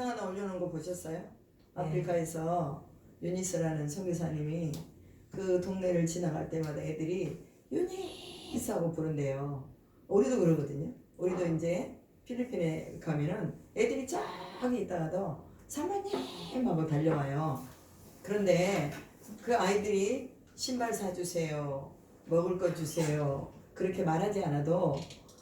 하나 올려놓은 거 보셨어요? 아프리카에서 유니스라는 선교사님이 그 동네를 지나갈 때마다 애들이 유니스 하고 부른대요. 우리도 그러거든요. 우리도 이제 필리핀에 가면은 애들이 저기 있다가도 사모님 하고 달려와요. 그런데 그 아이들이 신발 사주세요, 먹을 거 주세요 그렇게 말하지 않아도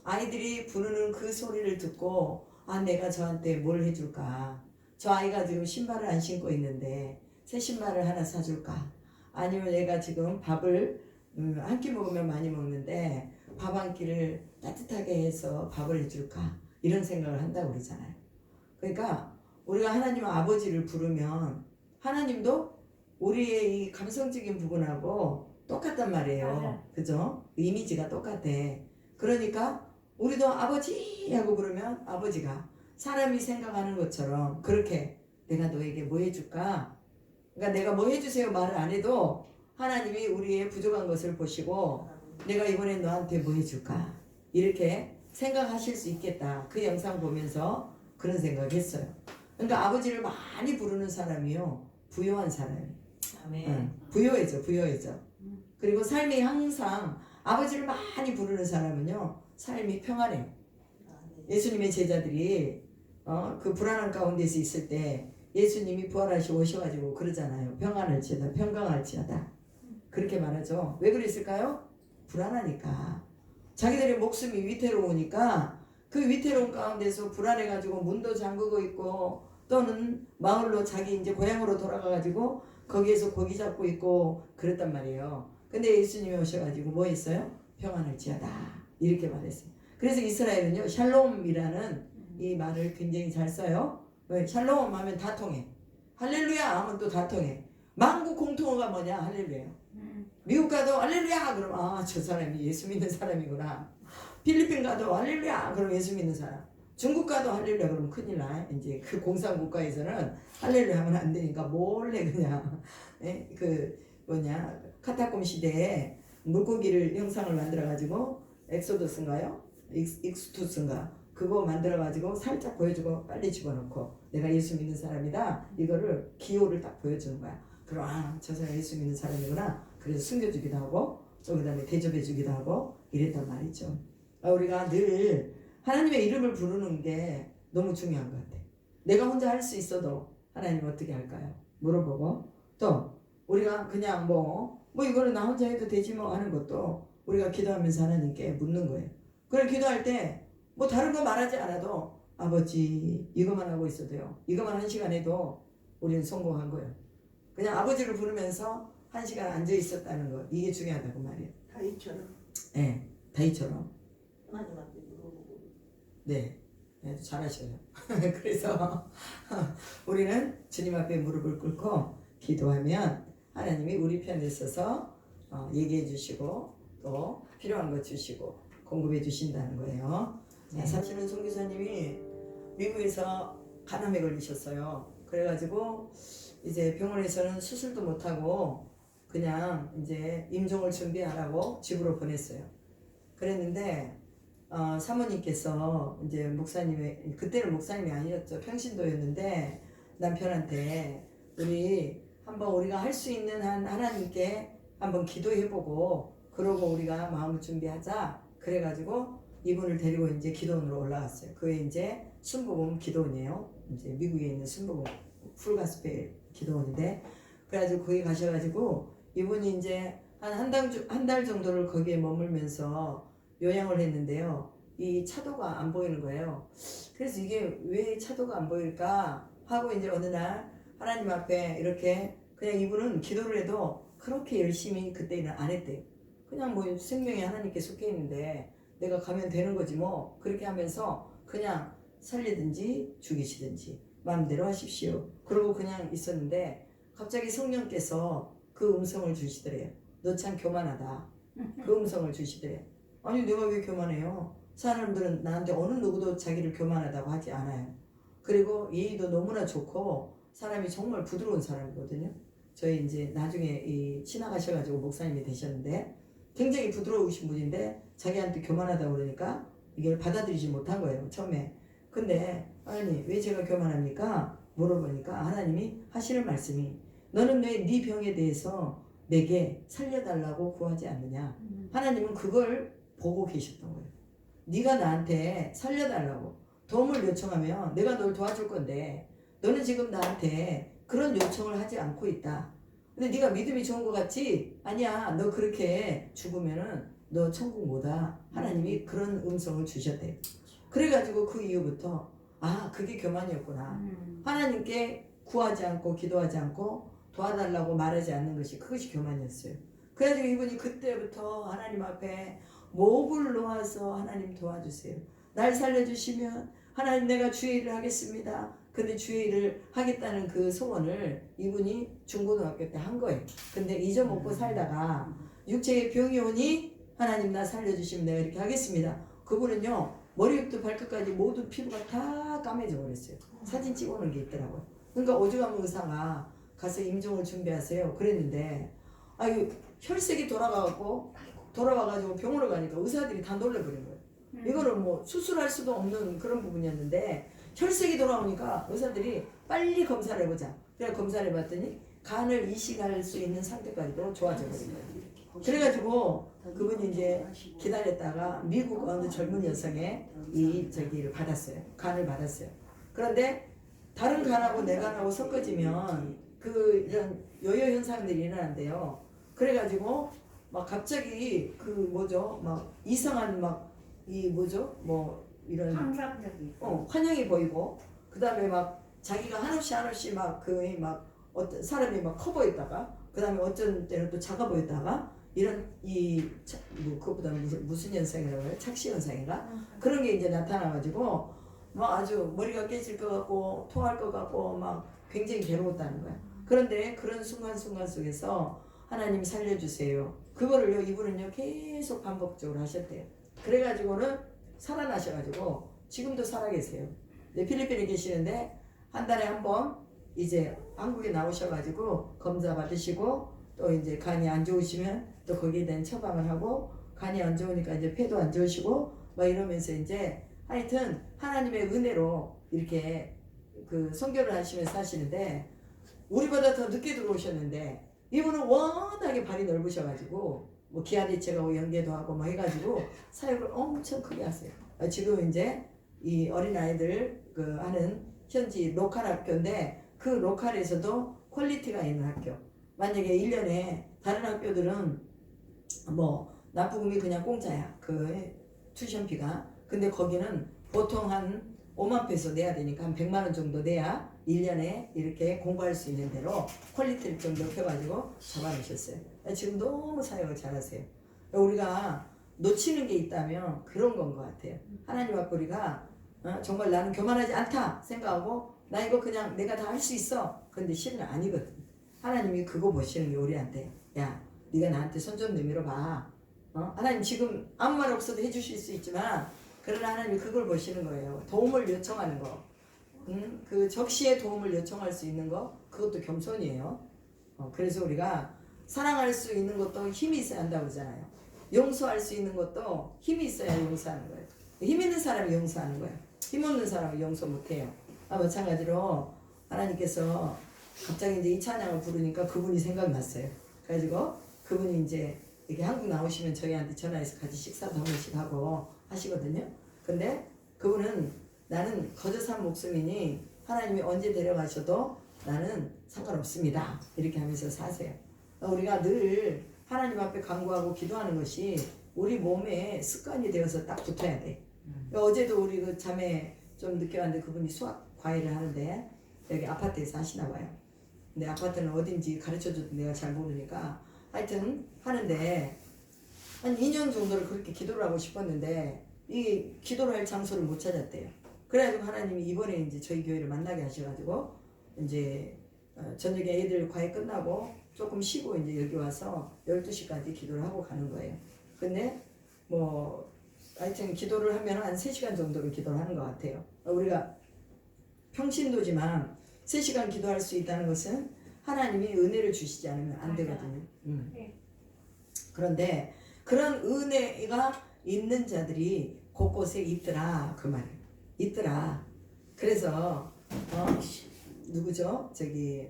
아이들이 부르는 그 소리를 듣고 아, 내가 저한테 뭘 해줄까, 저 아이가 지금 신발을 안 신고 있는데 새 신발을 하나 사줄까, 아니면 얘가 지금 밥을 한 끼 먹으면 많이 먹는데 밥 한 끼를 따뜻하게 해서 밥을 해줄까, 이런 생각을 한다고 그러잖아요. 그러니까 우리가 하나님 아버지를 부르면 하나님도 우리의 이 감성적인 부분하고 똑같단 말이에요. 그죠? 이미지가 똑같아. 그러니까 우리도 아버지 하고 부르면 아버지가 사람이 생각하는 것처럼 그렇게 내가 너에게 뭐 해줄까? 그러니까 내가 뭐 해주세요 말을 안 해도 하나님이 우리의 부족한 것을 보시고 내가 이번에 너한테 뭐 해줄까? 이렇게 생각하실 수 있겠다. 그 영상 보면서 그런 생각을 했어요. 그러니까 아버지를 많이 부르는 사람이요, 부요한 사람이에요. 아멘. 부요해져, 부요해져. 그리고 삶이 항상 아버지를 많이 부르는 사람은요, 삶이 평안해요. 예수님의 제자들이 그 불안한 가운데서 있을 때 예수님이 부활하시고 오셔가지고 그러잖아요. 평안할지어다, 평강할지어다. 그렇게 말하죠. 왜 그랬을까요? 불안하니까. 자기들의 목숨이 위태로우니까 그 위태로운 가운데서 불안해가지고 문도 잠그고 있고 또는 마을로 자기 이제 고향으로 돌아가가지고 거기에서 고기 잡고 있고 그랬단 말이에요. 근데 예수님이 오셔가지고 뭐 했어요? 평안할지어다 이렇게 말했어요. 그래서 이스라엘은요 샬롬이라는 이 말을 굉장히 잘 써요. 왜? 샬롬 하면 다 통해. 할렐루야 하면 또 다 통해. 만국 공통어가 뭐냐? 할렐루야. 미국 가도 할렐루야 그러면 아, 저 사람이 예수 믿는 사람이구나. 필리핀 가도 할렐루야 그럼 예수 믿는 사람. 중국 가도 할렐루야 그러면 큰일 나. 이제 그 공산국가에서는 할렐루야 하면 안 되니까 몰래 그냥 그 뭐냐 카타콤 시대에 물고기를 형상을 만들어 가지고 엑소더스인가요? 익스투스인가 그거 만들어 가지고 살짝 보여주고 빨리 집어넣고 내가 예수 믿는 사람이다 이거를 기호를 딱 보여주는 거야. 그럼 아, 저 사람 예수 믿는 사람이구나. 그래서 숨겨주기도 하고 또 그다음에 대접해주기도 하고 이랬단 말이죠. 우리가 늘 하나님의 이름을 부르는 게 너무 중요한 것 같아. 내가 혼자 할 수 있어도 하나님 어떻게 할까요? 물어보고 또 우리가 그냥 뭐 이거는 나 혼자 해도 되지 뭐 하는 것도 우리가 기도하면서 하나님께 묻는 거예요. 그걸 기도할 때 뭐 다른 거 말하지 않아도 아버지 이것만 하고 있어도요. 이것만 1시간 해도 우리는 성공한 거예요. 그냥 아버지를 부르면서 1시간 앉아 있었다는 거 이게 중요하다고 말이에요. 다윗처럼. 네, 다윗처럼. 하나님한테 물어보고. 네, 네 잘하셔요. 그래서 우리는 주님 앞에 무릎을 꿇고 기도하면 하나님이 우리 편에 서서 얘기해 주시고 또 필요한 것 주시고 공급해 주신다는 거예요. 네. 사실은 선교사님이 미국에서 간암에 걸리셨어요. 그래가지고 이제 병원에서는 수술도 못하고 그냥 이제 임종을 준비하라고 집으로 보냈어요. 그랬는데 사모님께서 이제 목사님의 그때는 목사님이 아니었죠. 평신도였는데 남편한테 우리 한번 우리가 할 수 있는 한 하나님께 한번 기도해보고 그러고 우리가 마음을 준비하자. 그래가지고 이분을 데리고 이제 기도원으로 올라갔어요. 그게 이제 순복음 기도원이에요. 이제 미국에 있는 순복음 풀가스펠 기도원인데 그래가지고 거기 가셔가지고 이분이 이제 한 달 정도를 거기에 머물면서 요양을 했는데요. 이 차도가 안 보이는 거예요. 그래서 이게 왜 차도가 안 보일까 하고 이제 어느 날 하나님 앞에 이렇게 그냥 이분은 기도를 해도 그렇게 열심히 그때는 안 했대요. 그냥 뭐 생명이 하나님께 속해 있는데 내가 가면 되는 거지 뭐 그렇게 하면서 그냥 살리든지 죽이시든지 마음대로 하십시오. 그러고 그냥 있었는데 갑자기 성령께서 그 음성을 주시더래요. 너 참 교만하다. 그 음성을 주시더래요. 아니 내가 왜 교만해요? 사람들은 나한테 어느 누구도 자기를 교만하다고 하지 않아요. 그리고 예의도 너무나 좋고 사람이 정말 부드러운 사람이거든요. 저희 이제 나중에 이 지나가셔가지고 목사님이 되셨는데 굉장히 부드러우신 분인데 자기한테 교만하다고 그러니까 이걸 받아들이지 못한 거예요 처음에. 근데 하나님 왜 제가 교만합니까? 물어보니까 하나님이 하시는 말씀이 너는 왜 네 병에 대해서 내게 살려달라고 구하지 않느냐. 하나님은 그걸 보고 계셨던 거예요. 네가 나한테 살려달라고 도움을 요청하면 내가 널 도와줄 건데 너는 지금 나한테 그런 요청을 하지 않고 있다. 근데 네가 믿음이 좋은 것 같지? 아니야. 너 그렇게 죽으면은 너 천국 못 와. 하나님이 그런 음성을 주셨대요. 그래가지고 그 이후부터 아 그게 교만이었구나. 하나님께 구하지 않고 기도하지 않고 도와달라고 말하지 않는 것이 그것이 교만이었어요. 그래가지고 이분이 그때부터 하나님 앞에 목을 놓아서 하나님 도와주세요. 날 살려주시면 하나님 내가 주의 일을 하겠습니다. 근데 주의 일을 하겠다는 그 소원을 이분이 중고등학교 때 한 거예요. 근데 잊어먹고 살다가 육체에 병이 오니 하나님 나 살려주시면 내가 이렇게 하겠습니다. 그분은요 머리부터 발끝까지 모든 피부가 다 까매져 버렸어요. 사진 찍어놓은 게 있더라고요. 그러니까 오죽하면 의사가 가서 임종을 준비하세요 그랬는데 아유 혈색이 돌아와가지고 병원을 가니까 의사들이 다 놀라버린 거예요. 이거를 뭐 수술할 수도 없는 그런 부분이었는데 혈색이 돌아오니까 의사들이 빨리 검사를 해보자. 그래 검사를 해봤더니 간을 이식할 수 있는 상태까지도 좋아져 버린 거예요. 그래가지고 그분이 이제 기다렸다가 미국 어느 젊은 여성의 저기를 받았어요. 간을 받았어요. 그런데 다른 간하고 내 간하고 섞어지면 그 이런 요요 현상들이 일어난대요. 그래가지고 막 갑자기 그 뭐죠? 막 이상한 막 이 뭐죠? 뭐 이런 환상적인. 환영이 보이고 그 다음에 막 자기가 한없이 막 어떤 사람이 막 커 보였다가 그 다음에 어쩐 때는 또 작아 보였다가 이런 뭐 그것보다 무슨 현상이라고 해요? 착시 현상인가? 그런 게 이제 나타나가지고 막 아주 머리가 깨질 것 같고 토할 것 같고 막 굉장히 괴로웠다는 거야. 그런데 그런 순간순간 속에서 하나님 살려주세요. 그거를요 이분은요 계속 반복적으로 하셨대요. 그래가지고는 살아나셔가지고 지금도 살아계세요. 필리핀에 계시는데 한 달에 한 번 이제 한국에 나오셔가지고 검사 받으시고 또 이제 간이 안 좋으시면 또 거기에 대한 처방을 하고 간이 안 좋으니까 이제 폐도 안 좋으시고 막 이러면서 이제 하여튼 하나님의 은혜로 이렇게 그 선교를 하시면서 사시는데 우리보다 더 늦게 들어오셨는데 이분은 워낙에 발이 넓으셔가지고 뭐 기아 대책하고 연계도 하고 뭐 해가지고 사역을 엄청 크게 하세요. 지금 이제 이 어린아이들 그 하는 현지 로컬 학교인데 그 로컬에서도 퀄리티가 있는 학교. 만약에 1년에 다른 학교들은 뭐 납부금이 그냥 공짜야. 그 튜션비가. 근데 거기는 보통 한 5만 페소 내야 되니까 한 100만 원 정도 내야 1년에 이렇게 공부할 수 있는 대로 퀄리티를 좀 높여가지고 잡아놓으셨어요. 지금 너무 사역을 잘하세요. 우리가 놓치는 게 있다면 그런 건 것 같아요. 하나님 앞에 우리가 정말 나는 교만하지 않다 생각하고 나 이거 그냥 내가 다 할 수 있어. 근데 실은 아니거든. 하나님이 그거 보시는 게 우리한테 야 네가 나한테 손 좀 내밀어 봐. 하나님 지금 아무 말 없어도 해주실 수 있지만 그러나 하나님이 그걸 보시는 거예요. 도움을 요청하는 거. 그 적시에 도움을 요청할 수 있는 거 그것도 겸손이에요. 그래서 우리가 사랑할 수 있는 것도 힘이 있어야 한다고 그러잖아요. 용서할 수 있는 것도 힘이 있어야 용서하는 거예요. 힘 있는 사람이 용서하는 거예요. 힘 없는 사람은 용서 못해요. 마찬가지로 하나님께서 갑자기 이제 이 찬양을 부르니까 그분이 생각났어요. 그래가지고 그분이 이제 이렇게 한국 나오시면 저희한테 전화해서 같이 식사도 한 번씩 하고 하시거든요. 근데 그분은 나는 거저산 목숨이니 하나님이 언제 데려가셔도 나는 상관없습니다. 이렇게 하면서 사세요. 우리가 늘 하나님 앞에 간구하고 기도하는 것이 우리 몸에 습관이 되어서 딱 붙어야 돼. 어제도 우리 그 자매 좀 늦게 왔는데 그분이 수학 과외를 하는데 여기 아파트에서 하시나 봐요. 근데 아파트는 어딘지 가르쳐줘도 내가 잘 모르니까 하여튼 하는데 한 2년 정도를 그렇게 기도를 하고 싶었는데 이 기도를 할 장소를 못 찾았대요. 그래가지고 하나님이 이번에 이제 저희 교회를 만나게 하셔가지고 이제 저녁에 애들 과외 끝나고 조금 쉬고 이제 여기 와서 12시까지 기도를 하고 가는 거예요. 근데 뭐 하여튼 기도를 하면 한 3시간 정도를 기도를 하는 것 같아요. 우리가 평신도지만 3시간 기도할 수 있다는 것은 하나님이 은혜를 주시지 않으면 안 되거든요. 그런데 그런 은혜가 있는 자들이 곳곳에 있더라 그 말이에요. 있더라. 그래서 누구죠? 저기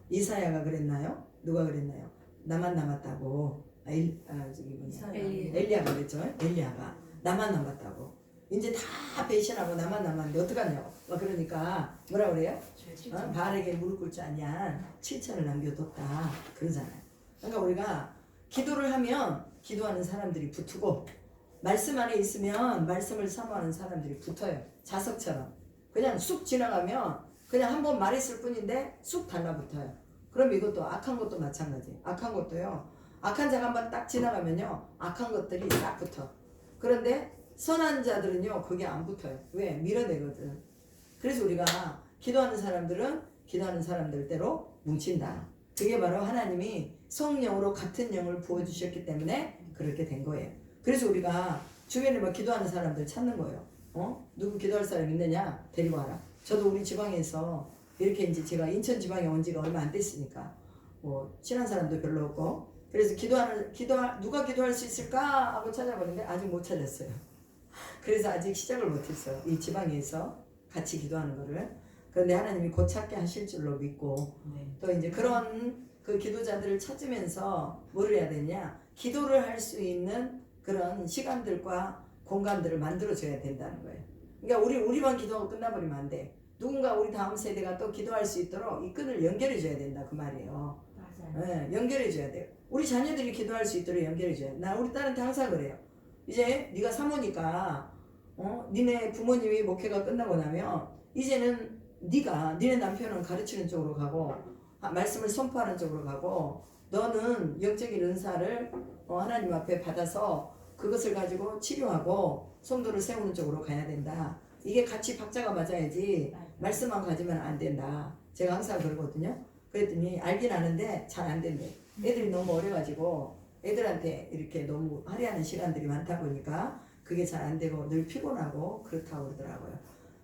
이사야가 그랬나요? 누가 그랬나요? 나만 남았다고. 저기 뭐냐? 엘리야가 그랬죠. 엘리야가 나만 남았다고. 이제 다 배신하고 나만 남았는데 어떡하냐고. 그러니까 뭐라 그래요? 바알에게 무릎 꿇지 아니한 7천을 남겨뒀다 그러잖아요. 그러니까 우리가 기도를 하면 기도하는 사람들이 붙고 말씀 안에 있으면 말씀을 사모하는 사람들이 붙어요. 자석처럼 그냥 쑥 지나가면 그냥 한 번 말했을 뿐인데 쑥 달라붙어요. 그럼 이것도 악한 것도 마찬가지예요. 악한 것도요. 악한 자가 한번 딱 지나가면요 악한 것들이 딱 붙어. 그런데 선한 자들은요 그게 안 붙어요. 왜? 밀어내거든. 그래서 우리가 기도하는 사람들은 기도하는 사람들대로 뭉친다. 그게 바로 하나님이 성령으로 같은 영을 부어주셨기 때문에 그렇게 된 거예요. 그래서 우리가 주변에 뭐 기도하는 사람들 찾는 거예요. 누구 기도할 사람 있느냐? 데리고 와라. 저도 우리 지방에서 이렇게 이제 제가 인천 지방에 온 지가 얼마 안 됐으니까 뭐 친한 사람도 별로 없고 그래서 누가 기도할 수 있을까 하고 찾아보는데 아직 못 찾았어요. 그래서 아직 시작을 못했어요. 이 지방에서 같이 기도하는 거를. 그런데 하나님이 곧 찾게 하실 줄로 믿고 또 이제 그런 그 기도자들을 찾으면서 뭘 해야 되냐? 기도를 할 수 있는 그런 시간들과 공간들을 만들어줘야 된다는 거예요. 그러니까 우리만 기도하고 끝나버리면 안 돼. 누군가 우리 다음 세대가 또 기도할 수 있도록 이 끈을 연결해줘야 된다 그 말이에요. 맞아요. 네, 연결해줘야 돼요. 우리 자녀들이 기도할 수 있도록 연결해줘야 돼. 나 우리 딸한테 항상 그래요. 이제 네가 사모니까 니네 부모님이 목회가 끝나고 나면 이제는 니네 남편은 가르치는 쪽으로 가고 말씀을 선포하는 쪽으로 가고 너는 영적인 은사를 하나님 앞에 받아서 그것을 가지고 치료하고 성도를 세우는 쪽으로 가야 된다. 이게 같이 박자가 맞아야지 말씀만 가지면 안 된다. 제가 항상 그러거든요. 그랬더니 알긴 아는데 잘 안 된대. 애들이 너무 어려가지고 애들한테 이렇게 너무 할애하는 시간들이 많다 보니까 그게 잘 안 되고 늘 피곤하고 그렇다고 그러더라고요.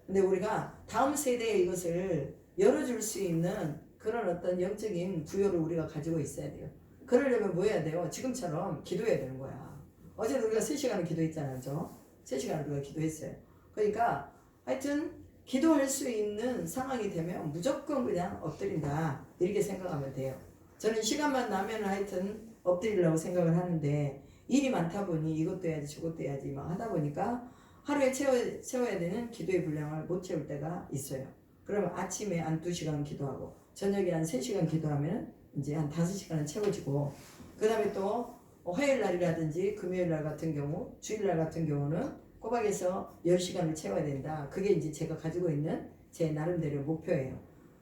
근데 우리가 다음 세대에 이것을 열어줄 수 있는 그런 어떤 영적인 부여를 우리가 가지고 있어야 돼요. 그러려면 뭐 해야 돼요? 지금처럼 기도해야 되는 거야. 어제 우리가 3시간을 기도했잖아요. 그죠? 3시간을 우리가 기도했어요. 그러니까 하여튼 기도할 수 있는 상황이 되면 무조건 그냥 엎드린다. 이렇게 생각하면 돼요. 저는 시간만 나면 하여튼 엎드리려고 생각을 하는데 일이 많다 보니 이것도 해야지 저것도 해야지 막 하다 보니까 하루에 채워야 되는 기도의 분량을 못 채울 때가 있어요. 그러면 아침에 한 2시간 기도하고 저녁에 한 3시간 기도하면 이제 한 5시간은 채워지고 그 다음에 또 화요일 날이라든지 금요일 날 같은 경우 주일 날 같은 경우는 꼬박에서 10시간을 채워야 된다. 그게 이제 제가 가지고 있는 제 나름대로 목표예요.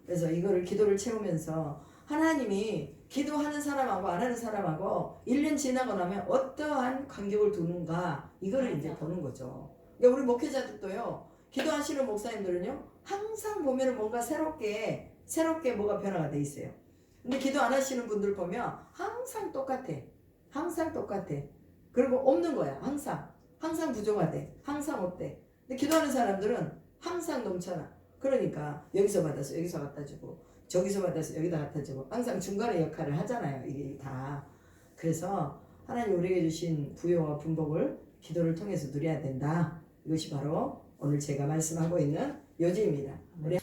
그래서 이거를 기도를 채우면서 하나님이 기도하는 사람하고 안 하는 사람하고 1년 지나고 나면 어떠한 간격을 두는가 이거를 이제 보는 거죠. 그러니까 우리 목회자들도요. 기도하시는 목사님들은요. 항상 보면은 뭔가 새롭게 뭐가 변화가 돼 있어요. 근데 기도 안 하시는 분들 보면 항상 똑같아. 항상 똑같아. 그리고 없는 거야. 항상 부족하대. 항상 없대. 근데 기도하는 사람들은 항상 넘쳐나. 그러니까 여기서 받아서 여기서 갖다 주고 저기서 받아서 여기다 갖다 주고 항상 중간의 역할을 하잖아요. 이게 다. 그래서 하나님 우리에게 주신 부요와 분복을 기도를 통해서 누려야 된다. 이것이 바로 오늘 제가 말씀하고 있는 요지입니다. 우리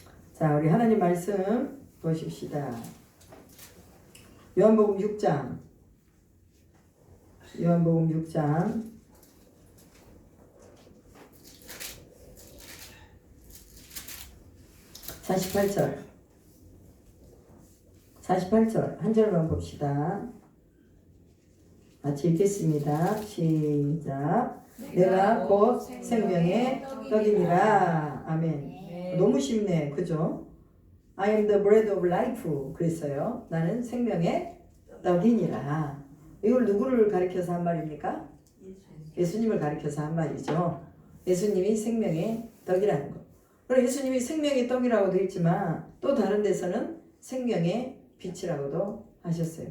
하나님 말씀 보십시다. 요한복음 6장 48절 한 절만 봅시다. 같이 읽겠습니다. 시작. 내가 곧 생명의 떡이니라. 아멘. 너무 쉽네. 그죠? I am the bread of life. 그랬어요. 나는 생명의 떡이니라. 이걸 누구를 가리켜서 한 말입니까? 예수님을 가리켜서 한 말이죠. 예수님이 생명의 떡이라는 거. 그럼 예수님이 생명의 떡이라고도 했지만 또 다른 데서는 생명의 빛이라고도 하셨어요.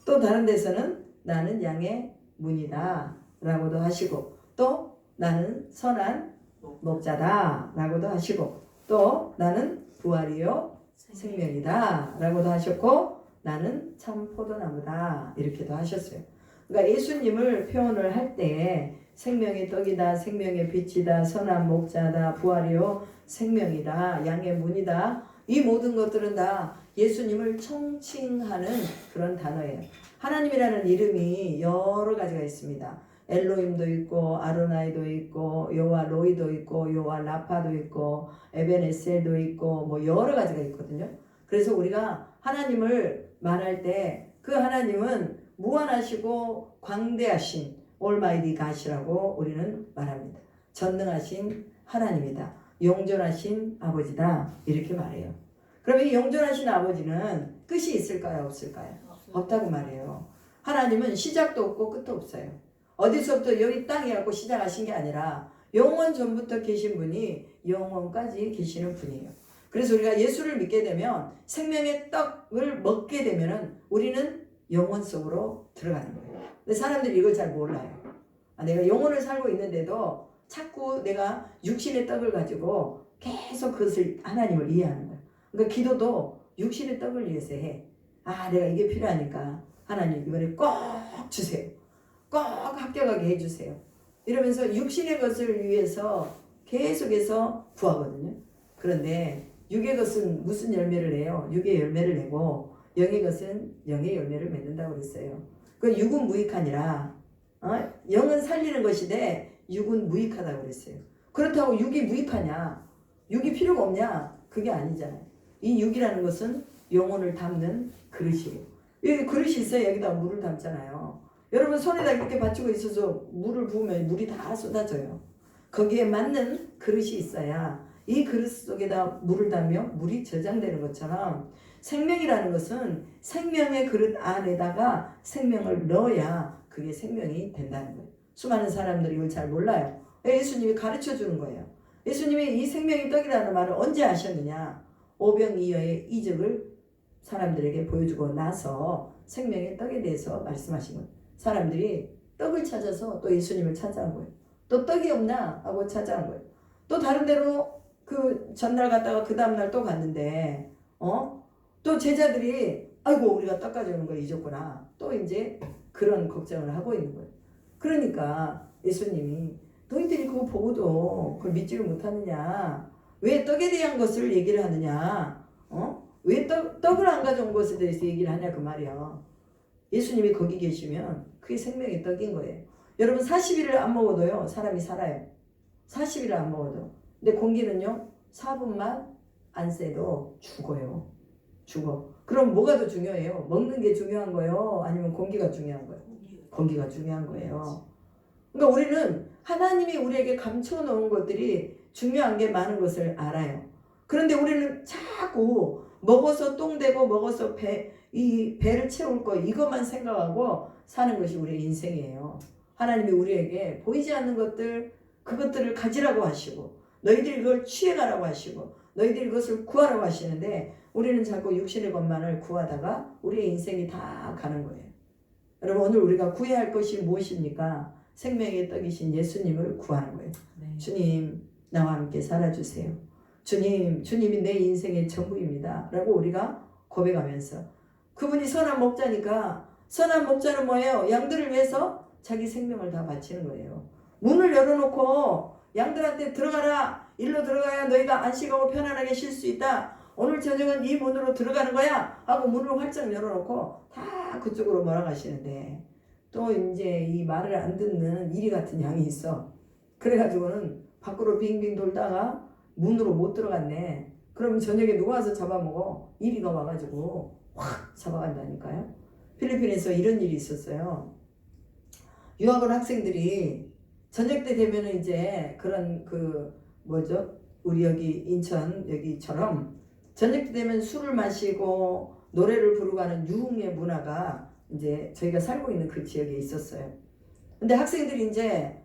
또 다른 데서는 나는 양의 문이다 라고도 하시고 또 나는 선한 목자다 라고도 하시고 또 나는 부활이요 생명이다 라고도 하셨고 나는 참 포도나무다 이렇게도 하셨어요. 그러니까 예수님을 표현을 할 때 생명의 떡이다, 생명의 빛이다, 선한 목자다, 부활이요 생명이다, 양의 문이다. 이 모든 것들은 다 예수님을 총칭하는 그런 단어예요. 하나님이라는 이름이 여러 가지가 있습니다. 엘로힘도 있고 아로나이도 있고 여호와 로이도 있고 여호와 라파도 있고 에벤에셀도 있고 뭐 여러 가지가 있거든요. 그래서 우리가 하나님을 말할 때 그 하나님은 무한하시고 광대하신 올마이디 갓이라고 우리는 말합니다. 전능하신 하나님이다. 용존하신 아버지다. 이렇게 말해요. 그러면 이 용존하신 아버지는 끝이 있을까요? 없을까요? 없다고 말해요. 하나님은 시작도 없고 끝도 없어요. 어디서부터 여기 땅에 갖고 시작하신 게 아니라 영원 전부터 계신 분이 영원까지 계시는 분이에요. 그래서 우리가 예수를 믿게 되면 생명의 떡을 먹게 되면은 우리는 영원 속으로 들어가는 거예요. 근데 사람들이 이걸 잘 몰라요. 내가 영혼을 살고 있는데도 자꾸 내가 육신의 떡을 가지고 계속 그것을 하나님을 이해하는 거예요. 그러니까 기도도 육신의 떡을 위해서 해. 내가 이게 필요하니까 하나님 이번에 꼭 주세요. 꼭 합격하게 해주세요. 이러면서 육신의 것을 위해서 계속해서 구하거든요. 그런데 육의 것은 무슨 열매를 내요? 육의 열매를 내고 영의 것은 영의 열매를 맺는다고 그랬어요. 그 육은 무익하니라. 영은 살리는 것이되 육은 무익하다고 그랬어요. 그렇다고 육이 무익하냐? 육이 필요가 없냐? 그게 아니잖아요. 이 육이라는 것은 영혼을 담는 그릇이에요. 여기 그릇이 있어야 여기다 물을 담잖아요. 여러분 손에다 이렇게 받치고 있어서 물을 부으면 물이 다 쏟아져요. 거기에 맞는 그릇이 있어야 이 그릇 속에다 물을 담으면 물이 저장되는 것처럼 생명이라는 것은 생명의 그릇 안에다가 생명을 넣어야 그게 생명이 된다는 거예요. 수많은 사람들이 이걸 잘 몰라요. 예수님이 가르쳐 주는 거예요. 예수님이 이 생명의 떡이라는 말을 언제 하셨느냐? 오병이어의 이적을 사람들에게 보여주고 나서 생명의 떡에 대해서 말씀하신 거예요. 사람들이 떡을 찾아서 또 예수님을 찾아온 거예요. 또 떡이 없나 하고 찾아온 거예요. 또 다른 데로 그 전날 갔다가 그 다음날 또 갔는데 또 제자들이 아이고 우리가 떡 가져오는 걸 잊었구나. 또 이제 그런 걱정을 하고 있는 거예요. 그러니까 예수님이 너희들이 그거 보고도 그걸 믿지를 못하느냐? 왜 떡에 대한 것을 얘기를 하느냐? 왜 떡을 안 가져온 것에 대해서 얘기를 하냐 그 말이야. 예수님이 거기 계시면 그게 생명의 떡인 거예요. 여러분 40일을 안 먹어도요 사람이 살아요. 40일을 안 먹어도. 근데 공기는요 4분만 안 쐬도 죽어요. 죽어. 그럼 뭐가 더 중요해요? 먹는 게 중요한 거예요? 아니면 공기가 중요한 거예요? 공기가 중요한 거예요. 그러니까 우리는 하나님이 우리에게 감춰놓은 것들이 중요한 게 많은 것을 알아요. 그런데 우리는 자꾸 먹어서 똥되고 먹어서 이 배를 채울 거 이것만 생각하고 사는 것이 우리의 인생이에요. 하나님이 우리에게 보이지 않는 것들 그것들을 가지라고 하시고 너희들이 그걸 취해가라고 하시고 너희들이 그것을 구하라고 하시는데 우리는 자꾸 육신의 것만을 구하다가 우리의 인생이 다 가는 거예요. 여러분 오늘 우리가 구해야 할 것이 무엇입니까? 생명의 떡이신 예수님을 구하는 거예요. 네. 주님 나와 함께 살아주세요. 주님이 내 인생의 전부입니다. 라고 우리가 고백하면서 그분이 선한 목자니까 선한 목자는 뭐예요? 양들을 위해서 자기 생명을 다 바치는 거예요. 문을 열어놓고 양들한테 들어가라. 일로 들어가야 너희가 안식하고 편안하게 쉴 수 있다. 오늘 저녁은 이 문으로 들어가는 거야. 하고 문을 활짝 열어놓고 다 그쪽으로 몰아가시는데 또 이제 이 말을 안 듣는 이리 같은 양이 있어. 그래가지고는 밖으로 빙빙 돌다가 문으로 못 들어갔네. 그럼 저녁에 누가 와서 잡아먹어? 이리가 와가지고 확 잡아간다니까요. 필리핀에서 이런 일이 있었어요. 유학원 학생들이 저녁 때 되면은 이제 그런 우리 여기 인천 여기처럼 저녁 때 되면 술을 마시고 노래를 부르고 하는 유흥의 문화가 이제 저희가 살고 있는 그 지역에 있었어요. 근데 학생들이 이제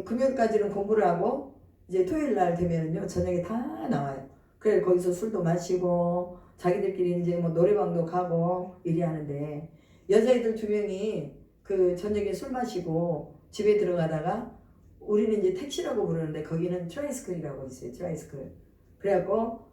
금요일까지는 공부를 하고 이제 토요일 날 되면은요 저녁에 다 나와요. 그래 거기서 술도 마시고 자기들끼리 이제 노래방도 가고 이리 하는데 여자애들 2명이 그 저녁에 술 마시고 집에 들어가다가 우리는 이제 택시라고 부르는데 거기는 트라이스클이라고 있어요. 트라이스클. 그래갖고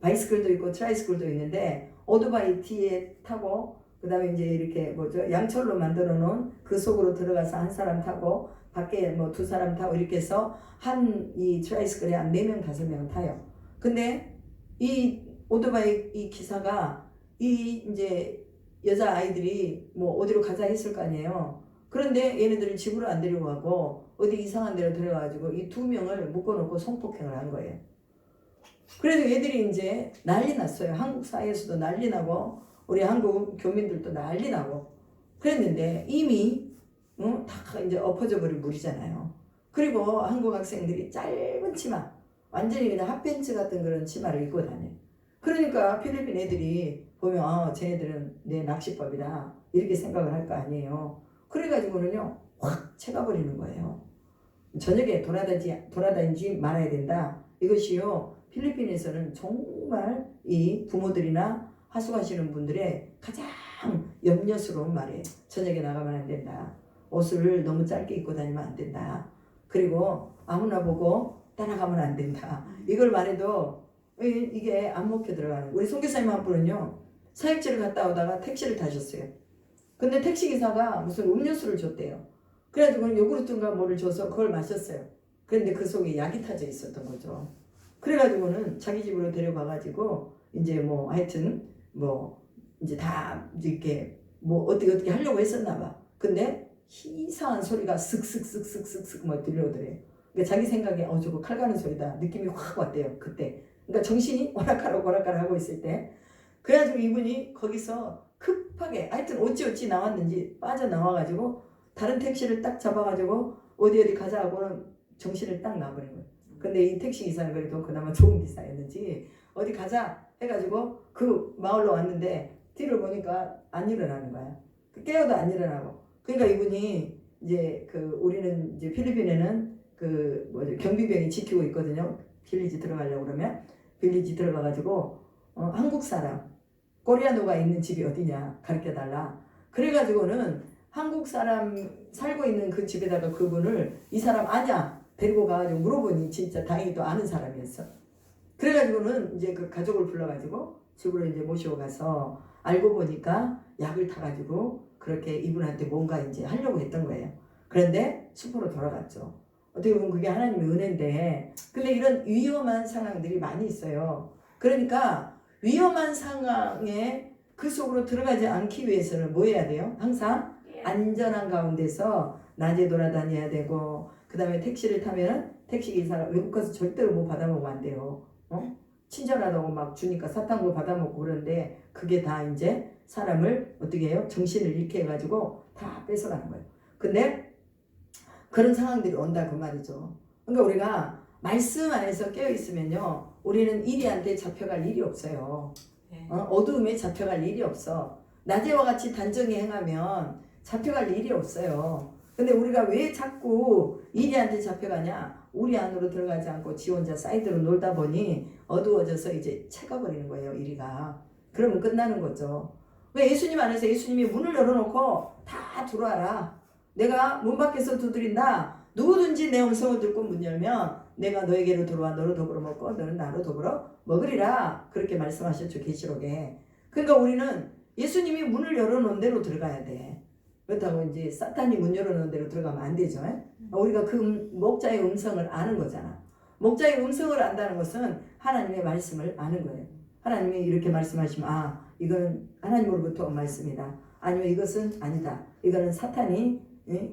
바이스클도 있고 트라이스클도 있는데 오토바이 뒤에 타고 그다음에 이제 이렇게 뭐죠? 양철로 만들어 놓은 그 속으로 들어가서 한 사람 타고 밖에 뭐 두 사람 타고 이렇게 해서 한 이 트라이스클에 한 4명 5명 타요. 근데 이 오토바이 이 기사가 이 이제 여자 아이들이 뭐 어디로 가자 했을 거 아니에요. 그런데 얘네들을 집으로 안 데리고 가고 어디 이상한 데로 데려가지고 이 2명을 묶어놓고 성폭행을 한 거예요. 그래서 얘들이 이제 난리 났어요. 한국 사회에서도 난리 나고 우리 한국 교민들도 난리 나고 그랬는데 이미 다 이제 엎어져 버린 물이잖아요. 그리고 한국 학생들이 짧은 치마, 완전히 그냥 핫팬츠 같은 그런 치마를 입고 다녀요. 그러니까 필리핀 애들이 보면 쟤네들은 내 낚시법이다 이렇게 생각을 할 거 아니에요. 그래가지고는요 확 채가버리는 거예요. 저녁에 돌아다니지 말아야 된다. 이것이요 필리핀에서는 정말 이 부모들이나 하숙하시는 분들의 가장 염려스러운 말이에요. 저녁에 나가면 안 된다. 옷을 너무 짧게 입고 다니면 안 된다. 그리고 아무나 보고 따라가면 안 된다. 이걸 말해도 이게 안 먹혀 들어가는. 우리 선교사님 한 분은요 사역지를 갔다 오다가 택시를 타셨어요. 근데 택시기사가 무슨 음료수를 줬대요. 그래가지고 요구르트인가 뭐를 줘서 그걸 마셨어요. 그런데 그 속에 약이 타져 있었던 거죠. 그래가지고는 자기 집으로 데려가가지고 이제 뭐 하여튼 뭐 이제 다 이렇게 뭐 어떻게 하려고 했었나 봐. 근데 이상한 소리가 슥슥슥슥슥슥 뭐 들려오더래요. 그러니까 자기 생각에 저거 칼 가는 소리다 느낌이 확 왔대요. 그때. 그러니까 정신이 오락가락 하고 있을 때. 그래가지고 이분이 거기서 급하게 하여튼 어찌 나왔는지 빠져나와가지고 다른 택시를 딱 잡아가지고 어디 가자 하고는 정신을 딱 놔버린 거예요. 근데 이 택시 기사는 그래도 그나마 좋은 기사였는지 어디 가자 해가지고 그 마을로 왔는데 뒤를 보니까 안 일어나는 거야. 깨워도 안 일어나고. 그러니까 이분이 이제 우리는 이제 필리핀에는 경비병이 지키고 있거든요. 빌리지 들어가려고 그러면 빌리지 들어가가지고 한국 사람 코리아노가 있는 집이 어디냐 가르쳐 달라. 그래가지고는 한국 사람 살고 있는 그 집에다가 그분을 이 사람 아냐 데리고 가가지고 물어보니 진짜 다행히 또 아는 사람이었어. 그래가지고는 이제 그 가족을 불러가지고 집으로 이제 모시고 가서 알고 보니까 약을 타가지고 그렇게 이분한테 뭔가 이제 하려고 했던 거예요. 그런데 수포로 돌아갔죠. 어떻게 보면 그게 하나님의 은혜인데 근데 이런 위험한 상황들이 많이 있어요. 그러니까 위험한 상황에 그 속으로 들어가지 않기 위해서는 뭐 해야 돼요? 항상 안전한 가운데서 낮에 돌아다녀야 되고 그 다음에 택시를 타면 택시기사가 외국 가서 절대로 뭐 받아먹으면 안 돼요. 친절하다고 막 주니까 사탕도 받아먹고 그러는데 그게 다 이제 사람을 어떻게 해요? 정신을 잃게 해가지고 다 뺏어가는 거예요. 근데 그런 상황들이 온다 그 말이죠. 그러니까 우리가 말씀 안에서 깨어있으면요 우리는 이리한테 잡혀갈 일이 없어요. 어두움에 잡혀갈 일이 없어. 낮에와 같이 단정히 행하면 잡혀갈 일이 없어요. 근데 우리가 왜 자꾸 이리한테 잡혀가냐? 우리 안으로 들어가지 않고 지 혼자 사이드로 놀다 보니 어두워져서 이제 채가버리는 거예요. 이리가. 그러면 끝나는 거죠. 왜 예수님 안에서 예수님이 문을 열어놓고 다 들어와라. 내가 문 밖에서 두드린다. 누구든지 내 음성을 듣고 문 열면 내가 너에게로 들어와 너로 더불어 먹고 너는 나로 더불어 먹으리라. 그렇게 말씀하셨죠. 계시록에. 그러니까 우리는 예수님이 문을 열어놓은 대로 들어가야 돼. 그렇다고 이제 사탄이 문 열어놓은 대로 들어가면 안 되죠. 우리가 그 목자의 음성을 아는 거잖아. 목자의 음성을 안다는 것은 하나님의 말씀을 아는 거예요. 하나님이 이렇게 말씀하시면 이거는 하나님으로부터 온 말씀이다. 아니면 이것은 아니다. 이거는 사탄이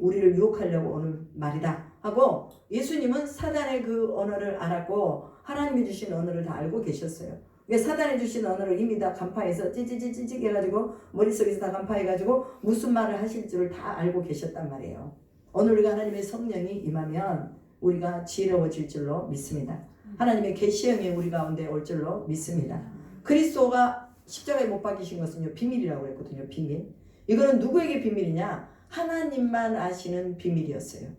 우리를 유혹하려고 오는 말이다 하고 예수님은 사단의 그 언어를 알았고 하나님이 주신 언어를 다 알고 계셨어요. 그러니까 사단이 주신 언어를 이미 다 간파해서 찌찌찌찌 해가지고 머릿속에서 다 간파해가지고 무슨 말을 하실 줄을 다 알고 계셨단 말이에요. 오늘 우리가 하나님의 성령이 임하면 우리가 지혜로워질 줄로 믿습니다. 하나님의 계시형이 우리 가운데 올 줄로 믿습니다. 그리스도가 십자가에 못 박히신 것은요 비밀이라고 했거든요. 비밀. 이거는 누구에게 비밀이냐? 하나님만 아시는 비밀이었어요.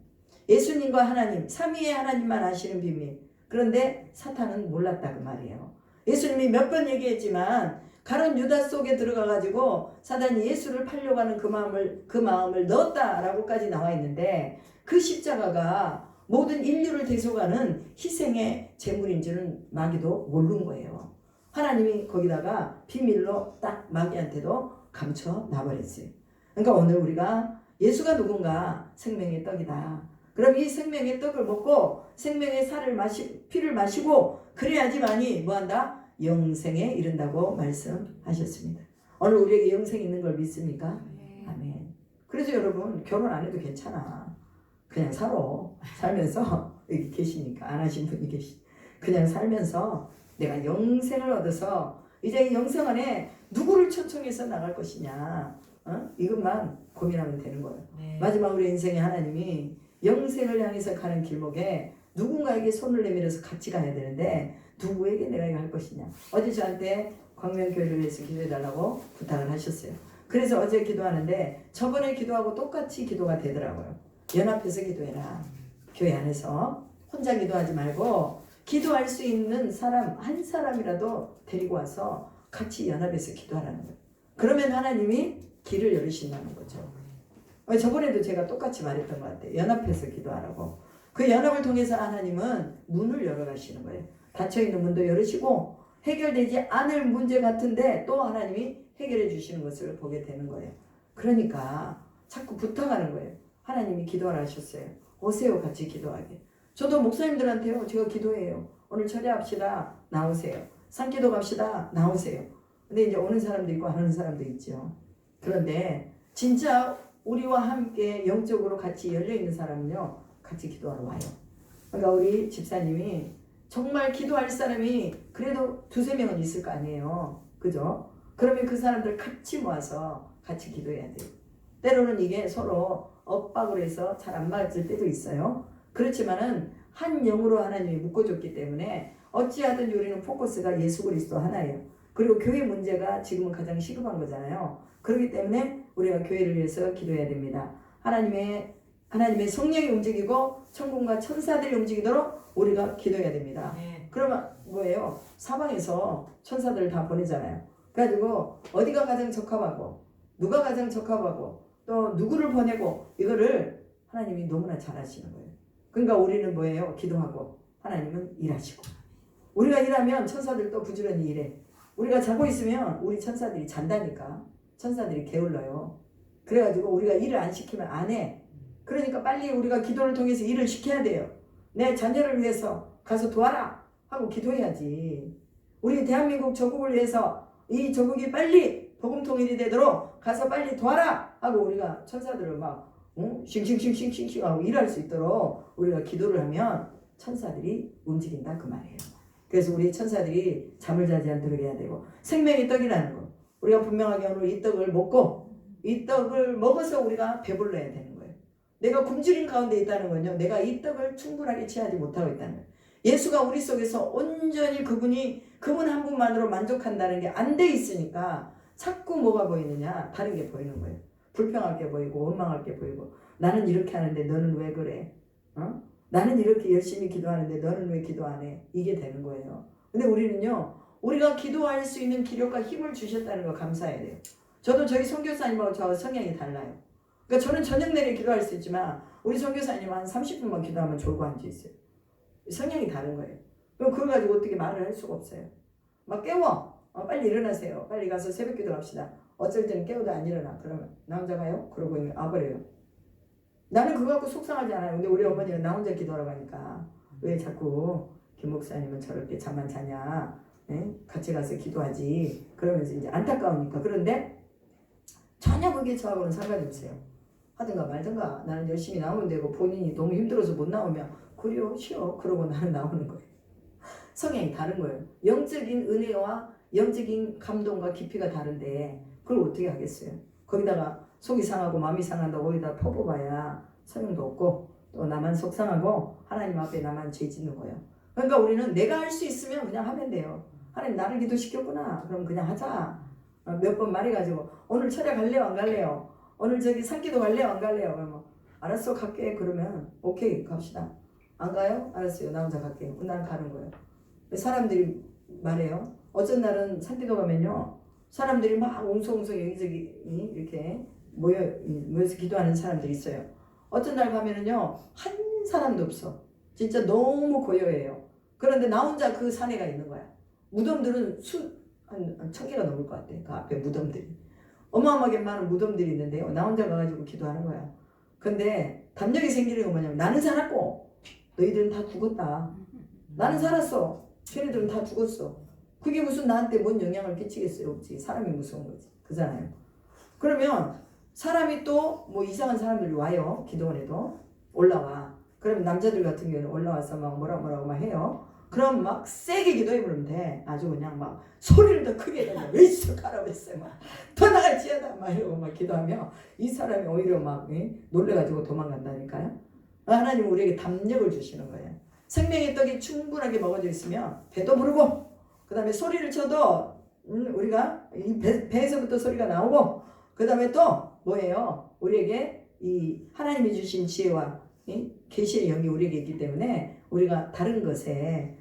예수님과 하나님, 삼위의 하나님만 아시는 비밀. 그런데 사탄은 몰랐다 그 말이에요. 예수님이 몇 번 얘기했지만 가룟 유다 속에 들어가가지고 사단이 예수를 팔려고 하는 그 마음을 넣었다라고까지 나와 있는데 그 십자가가 모든 인류를 대속하는 희생의 제물인 줄은 마귀도 모르는 거예요. 하나님이 거기다가 비밀로 딱 마귀한테도 감춰 놔버렸어요. 그러니까 오늘 우리가 예수가 누군가? 생명의 떡이다. 그럼 이 생명의 떡을 먹고 생명의 피를 마시고 그래야지만이 뭐한다? 영생에 이른다고 말씀하셨습니다. 오늘 우리에게 영생이 있는 걸 믿습니까? 아멘. 그래서 여러분 결혼 안 해도 괜찮아. 그냥 살면서 여기 계시니까 안 하신 분이 그냥 살면서 내가 영생을 얻어서 이제 이 영생 안에 누구를 초청해서 나갈 것이냐, 이것만 고민하면 되는 거예요. 마지막 우리 인생에 하나님이 영생을 향해서 가는 길목에 누군가에게 손을 내밀어서 같이 가야 되는데 누구에게 내가 이거 할 것이냐. 어제 저한테 광명교회를 위해서 기도해달라고 부탁을 하셨어요. 그래서 어제 기도하는데 저번에 기도하고 똑같이 기도가 되더라고요. 연합해서 기도해라. 교회 안에서 혼자 기도하지 말고 기도할 수 있는 사람 한 사람이라도 데리고 와서 같이 연합해서 기도하라는 거예요. 그러면 하나님이 길을 열으신다는 거죠. 저번에도 제가 똑같이 말했던 것 같아요. 연합해서 기도하라고. 그 연합을 통해서 하나님은 문을 열어가시는 거예요. 닫혀있는 문도 열으시고 해결되지 않을 문제 같은데 또 하나님이 해결해 주시는 것을 보게 되는 거예요. 그러니까 자꾸 부탁하는 거예요. 하나님이 기도하라 하셨어요. 오세요, 같이 기도하게. 저도 목사님들한테요, 제가 기도해요. 오늘 철야합시다, 나오세요. 산기도 갑시다, 나오세요. 근데 이제 오는 사람도 있고 안 오는 사람도 있죠. 그런데 진짜 우리와 함께 영적으로 같이 열려있는 사람은요, 같이 기도하러 와요. 그러니까 우리 집사님이 정말 기도할 사람이 그래도 2-3명은 있을 거 아니에요. 그죠? 그러면 그 사람들 같이 모아서 같이 기도해야 돼요. 때로는 이게 서로 엇박으로 해서 잘 안 맞을 때도 있어요. 그렇지만은 한 영으로 하나님이 묶어줬기 때문에 어찌하든 우리는 포커스가 예수 그리스도 하나예요. 그리고 교회 문제가 지금은 가장 시급한 거잖아요. 그렇기 때문에 우리가 교회를 위해서 기도해야 됩니다. 하나님의 성령이 움직이고 천군과 천사들이 움직이도록 우리가 기도해야 됩니다. 그러면 뭐예요? 사방에서 천사들을 다 보내잖아요. 그래가지고 어디가 가장 적합하고 누가 가장 적합하고 또 누구를 보내고 이거를 하나님이 너무나 잘 하시는 거예요. 그러니까 우리는 뭐예요? 기도하고 하나님은 일하시고. 우리가 일하면 천사들도 부지런히 일해. 우리가 자고 있으면 우리 천사들이 잔다니까. 천사들이 게을러요. 그래가지고 우리가 일을 안 시키면 안 해. 그러니까 빨리 우리가 기도를 통해서 일을 시켜야 돼요. 내 자녀를 위해서 가서 도와라 하고 기도해야지. 우리 대한민국 조국을 위해서 이 조국이 빨리 복음 통일이 되도록 가서 빨리 도와라 하고 우리가 천사들을 막 싱싱싱싱싱 하고 일할 수 있도록 우리가 기도를 하면 천사들이 움직인다 그 말이에요. 그래서 우리 천사들이 잠을 자지 않도록 해야 되고 생명의 떡이라는 거 우리가 분명하게 오늘 이 떡을 먹고 이 떡을 먹어서 우리가 배불러야 되는 거예요. 내가 굶주린 가운데 있다는 건요, 내가 이 떡을 충분하게 취하지 못하고 있다는 거예요. 예수가 우리 속에서 온전히 그분 한 분만으로 만족한다는 게 안 돼 있으니까 자꾸 뭐가 보이느냐, 다른 게 보이는 거예요. 불평할 게 보이고 원망할 게 보이고 나는 이렇게 하는데 너는 왜 그래? 나는 이렇게 열심히 기도하는데 너는 왜 기도 안 해? 이게 되는 거예요. 근데 우리는요, 우리가 기도할 수 있는 기력과 힘을 주셨다는 거 감사해야 돼요. 저도 저희 선교사님하고 저하고 성향이 달라요. 그러니까 저는 저녁 내내 기도할 수 있지만 우리 선교사님은 한 30분만 기도하면 졸고 앉아있어요. 성향이 다른 거예요. 그럼 그걸 가지고 어떻게 말을 할 수가 없어요. 막 깨워. 빨리 일어나세요. 빨리 가서 새벽 기도 합시다. 어쩔 때는 깨워도 안 일어나. 그러면 나 혼자 가요? 그러고 와버려요. 나는 그거 갖고 속상하지 않아요. 근데 우리 어머니는 나 혼자 기도하러 가니까 왜 자꾸 김 목사님은 저렇게 잠만 자냐? 네? 같이 가서 기도하지. 그러면서 이제 안타까우니까. 그런데 전혀 그게 저하고는 상관이 없어요. 하든가 말든가 나는 열심히 나오면 되고 본인이 너무 힘들어서 못 나오면 그래요 쉬어 그러고 나는 나오는 거예요. 성향이 다른 거예요. 영적인 은혜와 영적인 감동과 깊이가 다른데 그걸 어떻게 하겠어요. 거기다가 속이 상하고 마음이 상한다고 거기다 퍼부어봐야 소용도 없고 또 나만 속상하고 하나님 앞에 나만 죄 짓는 거예요. 그러니까 우리는 내가 할 수 있으면 그냥 하면 돼요. 하나님 나를 기도시켰구나 그럼 그냥 하자. 몇 번 말해가지고 오늘 철야 갈래요 안 갈래요? 오늘 저기 산기도 갈래요 안 갈래요? 그러면 알았어 갈게. 그러면 오케이 갑시다. 안 가요? 알았어요 나 혼자 갈게요. 난 가는 거예요. 사람들이 말해요. 어쩐 날은 산기도 가면요 사람들이 막 옹성옹성 여기저기 이렇게 모여서 기도하는 사람들이 있어요. 어떤 날 가면은요 한 사람도 없어. 진짜 너무 고요해요. 그런데 나 혼자 그 산에가 있는 거야. 무덤들은 한 1000개가 넘을 것 같아. 그 앞에 무덤들이. 어마어마하게 많은 무덤들이 있는데요. 나 혼자 가가지고 기도하는 거야. 근데 담력이 생기는 건 뭐냐면 나는 살았고 너희들은 다 죽었다. 나는 살았어. 쟤네들은 다 죽었어. 그게 무슨 나한테 뭔 영향을 끼치겠어요? 없지. 사람이 무서운 거지. 그잖아요. 그러면 사람이 또 뭐 이상한 사람들이 와요. 기도원에도 올라와. 그러면 남자들 같은 경우는 올라와서 막 뭐라고 막 해요. 그럼 막 세게 기도해 부르면 돼. 아주 그냥 막 소리를 더 크게 내면 으이씨 가라고 했어요. 막더 나갈지어다 막 이러고 막 기도하면 이 사람이 오히려 막 놀래가지고 도망간다니까요. 하나님 우리에게 담력을 주시는 거예요. 생명의 떡이 충분하게 먹어져 있으면 배도 부르고 그 다음에 소리를 쳐도 우리가 이 배에서부터 소리가 나오고 그 다음에 또 뭐예요? 우리에게 이 하나님이 주신 지혜와 계시의 영이 우리에게 있기 때문에 우리가 다른 것에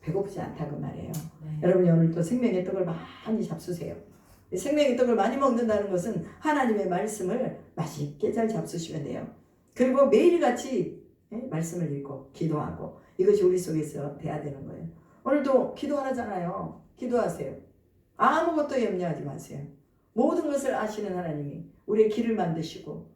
배고프지 않다고 말이에요. 네. 여러분이 오늘 또 생명의 떡을 많이 잡수세요. 생명의 떡을 많이 먹는다는 것은 하나님의 말씀을 맛있게 잘 잡수시면 돼요. 그리고 매일같이 말씀을 읽고 기도하고 이것이 우리 속에서 돼야 되는 거예요. 오늘도 기도하잖아요. 기도하세요. 아무것도 염려하지 마세요. 모든 것을 아시는 하나님이 우리의 길을 만드시고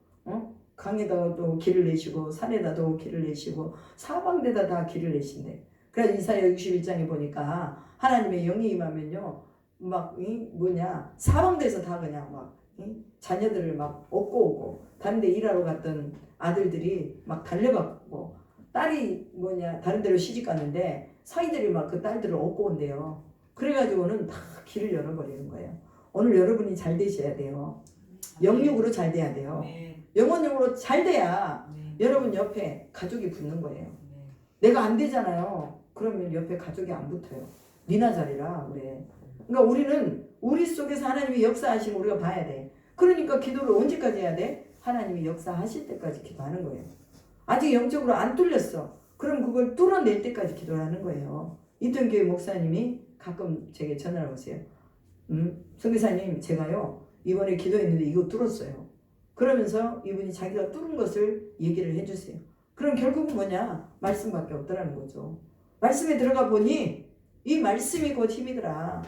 강에다도 길을 내시고 산에다도 길을 내시고 사방대다 다 길을 내신대. 그래서 이사야 61장에 보니까 하나님의 영이 임하면요 막 사방대에서 다 그냥 막 자녀들을 막 얻고 오고 다른 데 일하러 갔던 아들들이 막 달려가고 딸이 다른 데로 시집 갔는데 사이들이 막 그 딸들을 얻고 온대요. 그래가지고는 다 길을 열어버리는 거예요. 오늘 여러분이 잘 되셔야 돼요. 영육으로 잘 돼야 돼요. 영혼육으로 잘 돼야 여러분 옆에 가족이 붙는 거예요. 내가 안 되잖아요. 그러면 옆에 가족이 안 붙어요. 니나 잘해라 그래. 그러니까 우리는 우리 속에서 하나님이 역사하시면 우리가 봐야 돼. 그러니까 기도를 언제까지 해야 돼? 하나님이 역사하실 때까지 기도하는 거예요. 아직 영적으로 안 뚫렸어. 그럼 그걸 뚫어낼 때까지 기도를 하는 거예요. 이턴교회 목사님이 가끔 제게 전화를 오세요. 선교사님 제가요 이번에 기도했는데 이거 뚫었어요. 그러면서 이분이 자기가 뚫은 것을 얘기를 해주세요. 그럼 결국은 뭐냐? 말씀밖에 없더라는 거죠. 말씀에 들어가 보니 이 말씀이 곧 힘이더라.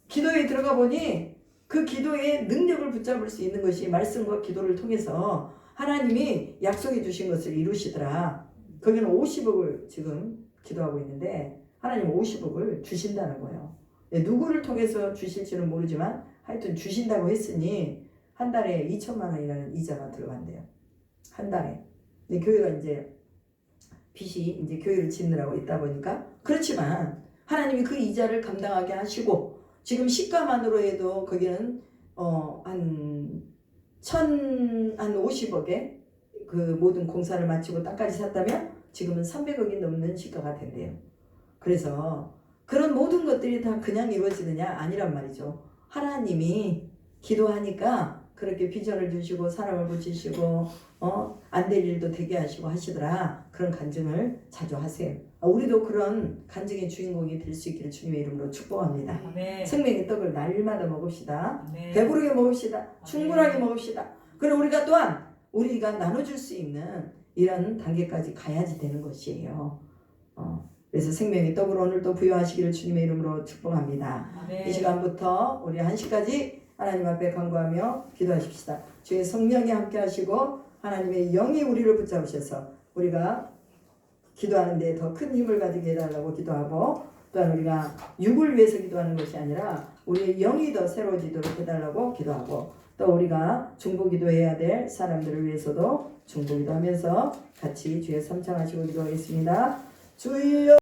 기도에 들어가 보니 그 기도의 능력을 붙잡을 수 있는 것이 말씀과 기도를 통해서 하나님이 약속해 주신 것을 이루시더라. 거기는 50억을 지금 기도하고 있는데 하나님 50억을 주신다는 거예요. 누구를 통해서 주실지는 모르지만 하여튼 주신다고 했으니 한 달에 2천만 원이라는 이자가 들어간대요. 한 달에. 근데 교회가 이제 빚이 이제 교회를 짓느라고 있다 보니까 그렇지만 하나님이 그 이자를 감당하게 하시고 지금 시가만으로 해도 거기는 한 50억에 그 모든 공사를 마치고 땅까지 샀다면 지금은 300억이 넘는 시가가 된대요. 그래서 그런 모든 것들이 다 그냥 이루어지느냐? 아니란 말이죠. 하나님이 기도하니까 그렇게 비전을 주시고 사람을 붙이시고 안 될 일도 되게 하시고 하시더라. 그런 간증을 자주 하세요. 우리도 그런 간증의 주인공이 될 수 있기를 주님의 이름으로 축복합니다. 아멘. 생명의 떡을 날마다 먹읍시다. 아멘. 배부르게 먹읍시다. 충분하게 먹읍시다. 그리고 우리가 또한 우리가 나눠줄 수 있는 이런 단계까지 가야지 되는 것이에요. 그래서 생명의 떡을 오늘도 부여하시기를 주님의 이름으로 축복합니다. 아멘. 이 시간부터 우리 1시까지 하나님 앞에 간구하며 기도하십시다. 주의 성령이 함께 하시고 하나님의 영이 우리를 붙잡으셔서 우리가 기도하는 데 더 큰 힘을 가지게 해달라고 기도하고 또한 우리가 육을 위해서 기도하는 것이 아니라 우리의 영이 더 새로워지도록 해달라고 기도하고 또 우리가 중보기도해야 될 사람들을 위해서도 중보기도하면서 같이 주의 삼창하시고 기도하겠습니다. 주여